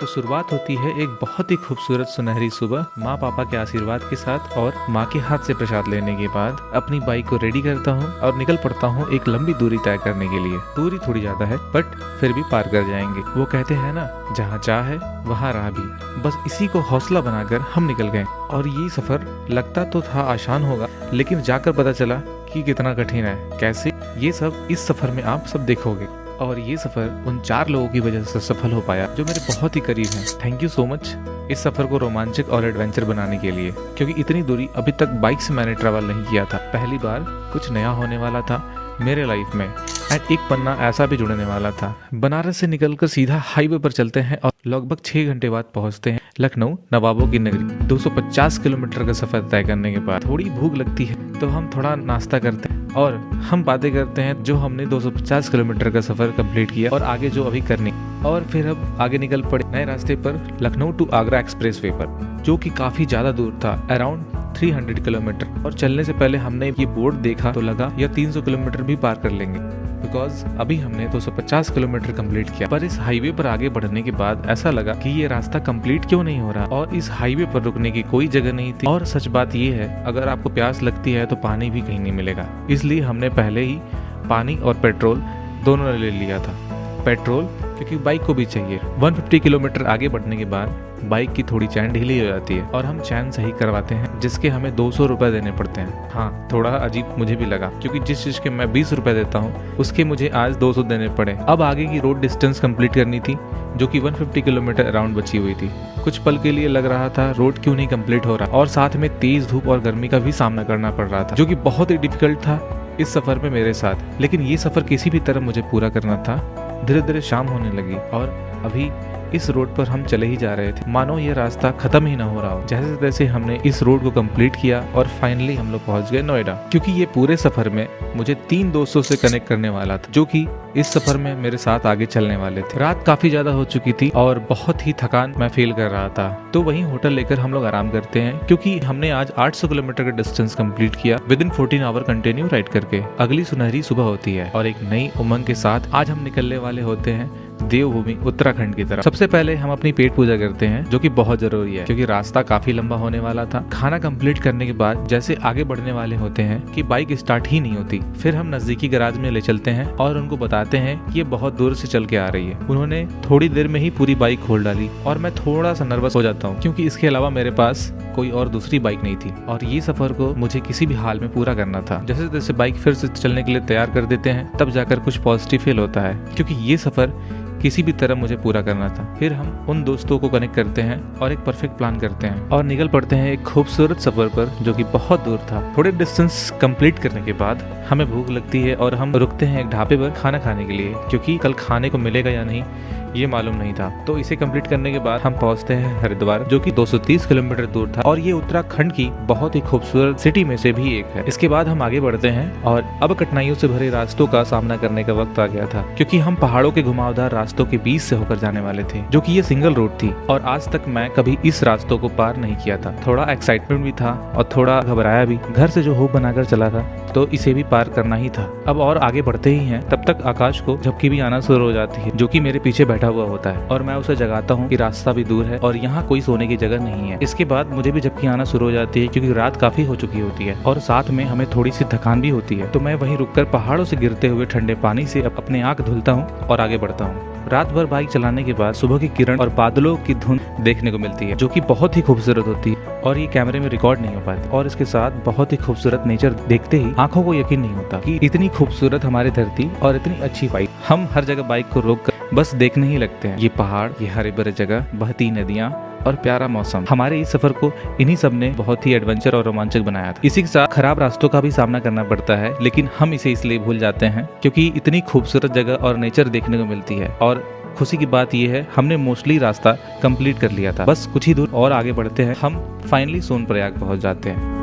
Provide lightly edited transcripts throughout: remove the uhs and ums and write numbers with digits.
शुरुआत होती है एक बहुत ही खूबसूरत सुनहरी सुबह माँ पापा के आशीर्वाद के साथ और माँ के हाथ से प्रसाद लेने के बाद अपनी बाइक को रेडी करता हूँ और निकल पड़ता हूँ एक लंबी दूरी तय करने के लिए। दूरी थोड़ी ज्यादा है बट फिर भी पार कर जाएंगे। वो कहते हैं ना, जहाँ चाह है वहाँ राह भी। बस इसी को हौसला बनाकर हम निकल गए और ये सफर लगता तो था आसान होगा, लेकिन जाकर पता चला कि कितना कठिन है। कैसे, ये सब इस सफर में आप सब देखोगे। और ये सफर उन 4 लोगों की वजह से सफल हो पाया जो मेरे बहुत ही करीब हैं। थैंक यू सो मच इस सफर को रोमांचक और एडवेंचर बनाने के लिए, क्योंकि इतनी दूरी अभी तक बाइक से मैंने ट्रैवल नहीं किया था। पहली बार कुछ नया होने वाला था मेरे लाइफ में एंड एक पन्ना ऐसा भी जुड़ने वाला था। बनारस से निकलकर सीधा हाईवे पर चलते हैं और लगभग 6 घंटे बाद पहुंचते हैं लखनऊ नवाबों की नगरी। 250 किलोमीटर का सफर तय करने के बाद थोड़ी भूख लगती है तो हम थोड़ा नाश्ता करते हैं और हम बातें करते हैं जो हमने 250 किलोमीटर का सफर कंप्लीट किया और आगे जो अभी करनी। और फिर अब आगे निकल पड़े नए रास्ते पर लखनऊ टू आगरा एक्सप्रेसवे पर, जो कि काफी ज्यादा दूर था, अराउंड 300 किलोमीटर। और चलने से पहले हमने ये बोर्ड देखा तो लगा यह 300 किलोमीटर भी पार कर लेंगे, बिकॉज अभी हमने 250 किलोमीटर कंप्लीट किया। पर इस हाईवे पर आगे बढ़ने के बाद ऐसा लगा कि ये रास्ता कंप्लीट क्यों नहीं हो रहा, और इस हाईवे पर रुकने की कोई जगह नहीं थी। और सच बात ये है, अगर आपको प्यास लगती है तो पानी भी कहीं नहीं मिलेगा, इसलिए हमने पहले ही पानी और पेट्रोल दोनों ले लिया था। पेट्रोल क्योंकि बाइक को भी चाहिए। 150 किलोमीटर आगे बढ़ने के बाद बाइक की थोड़ी चैन ढीली हो जाती है और हम चैन सही करवाते हैं, जिसके हमें 200 रुपए देने पड़ते हैं। हाँ, थोड़ा अजीब मुझे भी लगा, क्योंकि जिस चीज के मैं 20 रुपए देता हूँ उसके मुझे आज 200 देने पड़े। अब आगे की रोड डिस्टेंस कंप्लीट करनी थी, जो कि 150 किलोमीटर अराउंड बची हुई थी। कुछ पल के लिए लग रहा था रोड क्यों नहीं कंप्लीट हो रहा, और साथ में तेज धूप और गर्मी का भी सामना करना पड़ रहा था, जो कि बहुत ही डिफिकल्ट था इस सफर में मेरे साथ। लेकिन ये सफर किसी भी तरह मुझे पूरा करना था। धीरे धीरे शाम होने लगी और अभी इस रोड पर हम चले ही जा रहे थे, मानो ये रास्ता खत्म ही ना हो रहा हो। जैसे तैसे हमने इस रोड को कंप्लीट किया और फाइनली हम लोग पहुंच गए नोएडा। क्योंकि ये पूरे सफर में मुझे 3 दोस्तों से कनेक्ट करने वाला था, जो कि इस सफर में मेरे साथ आगे चलने वाले थे। रात काफी ज्यादा हो चुकी थी और बहुत ही थकान मैं फील कर रहा था, तो वहीं होटल लेकर हम लोग आराम करते हैं, क्योंकि हमने आज 800 किलोमीटर का डिस्टेंस कंप्लीट किया within 14 hour continue ride करके। अगली सुनहरी सुबह होती है और एक नई उमंग के साथ आज हम निकलने वाले होते हैं देवभूमि उत्तराखंड की तरफ। सबसे पहले हम अपनी पेट पूजा करते हैं, जो कि बहुत जरूरी है, क्योंकि रास्ता काफी लंबा होने वाला था। खाना कंप्लीट करने के बाद जैसे आगे बढ़ने वाले होते हैं कि बाइक स्टार्ट ही नहीं होती, फिर हम नजदीकी गैराज में ले चलते हैं और उनको बताते हैं कि ये बहुत दूर से चल के आ रही है। उन्होंने थोड़ी देर में ही पूरी बाइक खोल डाली और मैं थोड़ा सा नर्वस हो जाता हूँ, क्योंकि इसके अलावा मेरे पास कोई और दूसरी बाइक नहीं थी और ये सफर को मुझे किसी भी हाल में पूरा करना था। जैसे तैसे बाइक फिर से चलने के लिए तैयार कर देते हैं, तब जाकर कुछ पॉजिटिव फील होता है, क्योंकि ये सफर किसी भी तरह मुझे पूरा करना था। फिर हम उन दोस्तों को कनेक्ट करते हैं और एक परफेक्ट प्लान करते हैं और निकल पड़ते हैं एक खूबसूरत सफर पर, जो कि बहुत दूर था। थोड़े डिस्टेंस कंप्लीट करने के बाद हमें भूख लगती है और हम रुकते हैं एक ढाबे पर खाना खाने के लिए, क्योंकि कल खाने को मिलेगा या नहीं ये मालूम नहीं था। तो इसे कंप्लीट करने के बाद हम पहुंचते हैं हरिद्वार, जो कि 230 किलोमीटर दूर था और ये उत्तराखंड की बहुत ही खूबसूरत सिटी में से भी एक है। इसके बाद हम आगे बढ़ते हैं और अब कठिनाइयों से भरे रास्तों का सामना करने का वक्त आ गया था, क्योंकि हम पहाड़ों के घुमावदार रास्तों के बीच से होकर जाने वाले थे, जो कि ये सिंगल रोड थी और आज तक मैं कभी इस रास्तों को पार नहीं किया था। थोड़ा एक्साइटमेंट भी था और थोड़ा घबराया भी। घर से जो होप बनाकर चला था तो इसे भी पार करना ही था। अब और आगे बढ़ते ही हैं, तब तक आकाश को झपकी भी आना शुरू हो जाती है, जो कि मेरे पीछे बैठा हुआ होता है और मैं उसे जगाता हूँ कि रास्ता भी दूर है और यहाँ कोई सोने की जगह नहीं है। इसके बाद मुझे भी झपकी आना शुरू हो जाती है, क्योंकि रात काफी हो चुकी होती है और साथ में हमें थोड़ी सी थकान भी होती है। तो मैं वहीं रुककर पहाड़ों से गिरते हुए ठंडे पानी से अपने आंख धुलता हूँ और आगे बढ़ता हूँ। रात भर बाइक चलाने के बाद सुबह की किरण और बादलों की धुंध देखने को मिलती है, जो कि बहुत ही खूबसूरत होती है और ये कैमरे में रिकॉर्ड नहीं हो पाती। और इसके साथ बहुत ही खूबसूरत नेचर देखते ही आंखों को यकीन नहीं होता कि इतनी खूबसूरत हमारी धरती और इतनी अच्छी बाइक। हम हर जगह बाइक को रोक कर बस देखने ही लगते हैं। ये पहाड़, ये हरे भरे जगह, बहती नदियाँ और प्यारा मौसम, हमारे इस सफर को इन्हीं सब ने बहुत ही एडवेंचर और रोमांचक बनाया था। इसी के साथ खराब रास्तों का भी सामना करना पड़ता है, लेकिन हम इसे इसलिए भूल जाते हैं क्योंकि इतनी खूबसूरत जगह और नेचर देखने को मिलती है। और खुशी की बात यह है, हमने मोस्टली रास्ता कंप्लीट कर लिया था। बस कुछ ही दूर और आगे बढ़ते हैं, हम फाइनली सोनप्रयाग पहुंच जाते हैं।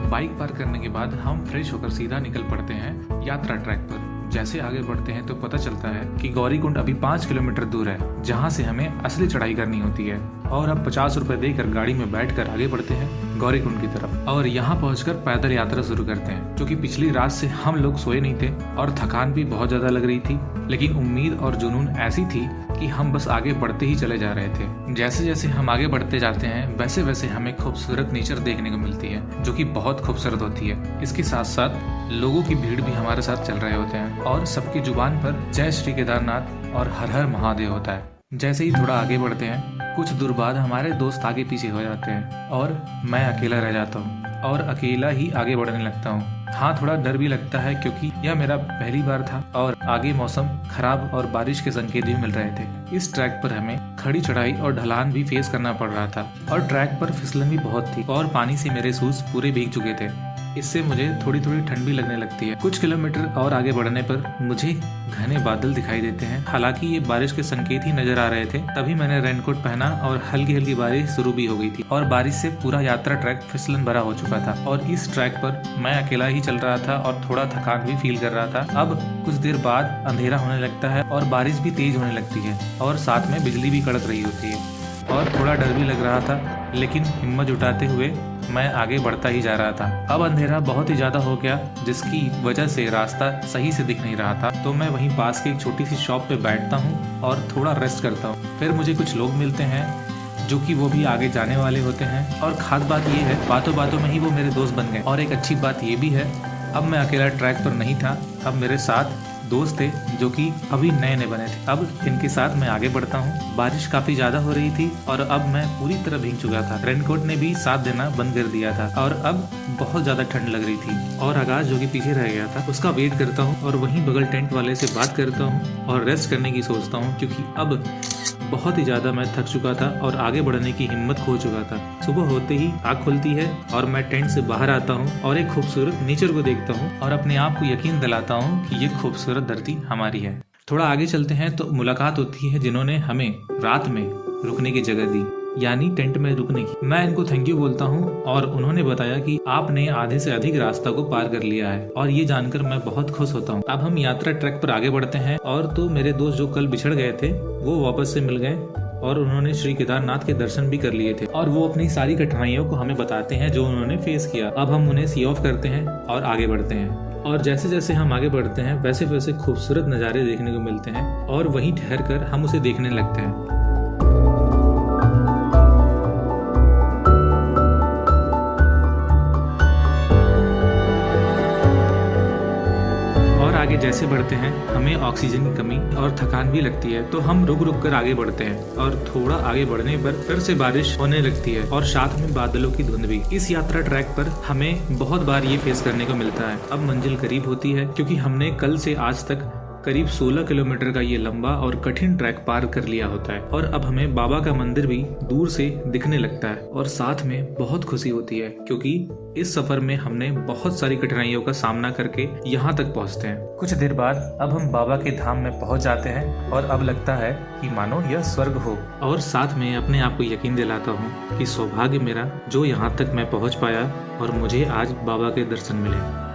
बाइक पार करने के बाद हम फ्रेश होकर सीधा निकल पड़ते हैं यात्रा ट्रैक पर। जैसे आगे बढ़ते हैं तो पता चलता है कि गौरीकुंड अभी 5 किलोमीटर दूर है, जहां से हमें असली चढ़ाई करनी होती है। और अब 50 रुपए देकर गाड़ी में बैठकर आगे बढ़ते हैं गौरीकुंड की तरफ और यहाँ पहुंचकर पैदल यात्रा शुरू करते हैं। क्योंकि पिछली रात से हम लोग सोए नहीं थे और थकान भी बहुत ज्यादा लग रही थी, लेकिन उम्मीद और जुनून ऐसी थी कि हम बस आगे बढ़ते ही चले जा रहे थे। जैसे जैसे हम आगे बढ़ते जाते हैं वैसे वैसे हमें खूबसूरत नेचर देखने को मिलती है जो कि बहुत खूबसूरत होती है। इसके साथ साथ लोगों की भीड़ भी हमारे साथ चल रहे होते हैं और सबकी जुबान पर जय श्री केदारनाथ और हर हर महादेव होता है। जैसे ही थोड़ा आगे बढ़ते हैं कुछ दूर बाद हमारे दोस्त आगे पीछे हो जाते हैं और मैं अकेला रह जाता हूँ और अकेला ही आगे बढ़ने लगता हूँ। हाँ, थोड़ा डर भी लगता है क्योंकि यह मेरा पहली बार था और आगे मौसम खराब और बारिश के संकेत भी मिल रहे थे। इस ट्रैक पर हमें खड़ी चढ़ाई और ढलान भी फेस करना पड़ रहा था और ट्रैक पर फिसलन भी बहुत थी और पानी से मेरे शूज पूरे भीग चुके थे। इससे मुझे थोड़ी थोड़ी ठंड भी लगने लगती है। कुछ किलोमीटर और आगे बढ़ने पर मुझे घने बादल दिखाई देते हैं। हालांकि ये बारिश के संकेत ही नजर आ रहे थे। तभी मैंने रेनकोट पहना और हल्की हल्की बारिश शुरू भी हो गई थी और बारिश से पूरा यात्रा ट्रैक फिसलन भरा हो चुका था और इस ट्रैक पर मैं अकेला ही चल रहा था और थोड़ा थकान भी फील कर रहा था। अब कुछ देर बाद अंधेरा होने लगता है और बारिश भी तेज होने लगती है और साथ में बिजली भी कड़क रही होती है और थोड़ा डर भी लग रहा था, लेकिन हिम्मत जुटाते हुए मैं आगे बढ़ता ही जा रहा था। अब अंधेरा बहुत ही ज्यादा हो गया जिसकी वजह से रास्ता सही से दिख नहीं रहा था, तो मैं वहीं पास की एक छोटी सी शॉप पे बैठता हूँ और थोड़ा रेस्ट करता हूँ। फिर मुझे कुछ लोग मिलते हैं जो कि वो भी आगे जाने वाले होते हैं और खास बात ये है बातों बातों में ही वो मेरे दोस्त बन गए। और एक अच्छी बात ये भी है, अब मैं अकेला ट्रैक पर नहीं था, अब मेरे साथ दोस्त थे जो कि अभी नए नए बने थे। अब इनके साथ मैं आगे बढ़ता हूँ। बारिश काफी ज्यादा हो रही थी और अब मैं पूरी तरह भीग चुका था। रेनकोट ने भी साथ देना बंद कर दिया था और अब बहुत ज्यादा ठंड लग रही थी और आकाश जो कि पीछे रह गया था उसका वेट करता हूँ और वहीं बगल टेंट वाले से बात करता हूँ और रेस्ट करने की सोचता हूँ क्योंकि अब बहुत ही ज्यादा मैं थक चुका था और आगे बढ़ने की हिम्मत खो चुका था। सुबह होते ही आँख खुलती है और मैं टेंट से बाहर आता हूँ और एक खूबसूरत नेचर को देखता हूँ और अपने आप को यकीन दिलाता हूँ कि ये खूबसूरत धरती हमारी है। थोड़ा आगे चलते हैं तो मुलाकात होती है जिन्होंने हमें रात में रुकने की जगह दी, यानी टेंट में रुकने की। मैं इनको थैंक यू बोलता हूँ और उन्होंने बताया कि आपने आधे से अधिक रास्ता को पार कर लिया है और ये जानकर मैं बहुत खुश होता हूँ। अब हम यात्रा ट्रैक पर आगे बढ़ते हैं और तो मेरे दोस्त जो कल बिछड़ गए थे वो वापस से मिल गए और उन्होंने श्री केदारनाथ के दर्शन भी कर लिए थे और वो अपनी सारी कठिनाइयों को हमें बताते हैं जो उन्होंने फेस किया। अब हम उन्हें सी ऑफ करते हैं और आगे बढ़ते हैं और जैसे जैसे हम आगे बढ़ते हैं वैसे वैसे खूबसूरत नज़ारे देखने को मिलते हैं और वहीं ठहर कर हम उसे देखने लगते हैं। आगे जैसे बढ़ते हैं हमें ऑक्सीजन की कमी और थकान भी लगती है, तो हम रुक रुक कर आगे बढ़ते हैं और थोड़ा आगे बढ़ने पर फिर से बारिश होने लगती है और साथ में बादलों की धुंध भी। इस यात्रा ट्रैक पर हमें बहुत बार ये फेस करने को मिलता है। अब मंजिल करीब होती है क्योंकि हमने कल से आज तक करीब 16 किलोमीटर का ये लंबा और कठिन ट्रैक पार कर लिया होता है और अब हमें बाबा का मंदिर भी दूर से दिखने लगता है और साथ में बहुत खुशी होती है क्योंकि इस सफर में हमने बहुत सारी कठिनाइयों का सामना करके यहाँ तक पहुँचते हैं। कुछ देर बाद अब हम बाबा के धाम में पहुँच जाते हैं और अब लगता है कि मानो यह स्वर्ग हो और साथ में अपने आप को यकीन दिलाता हूँ कि सौभाग्य मेरा जो यहाँ तक मैं पहुँच पाया और मुझे आज बाबा के दर्शन मिले।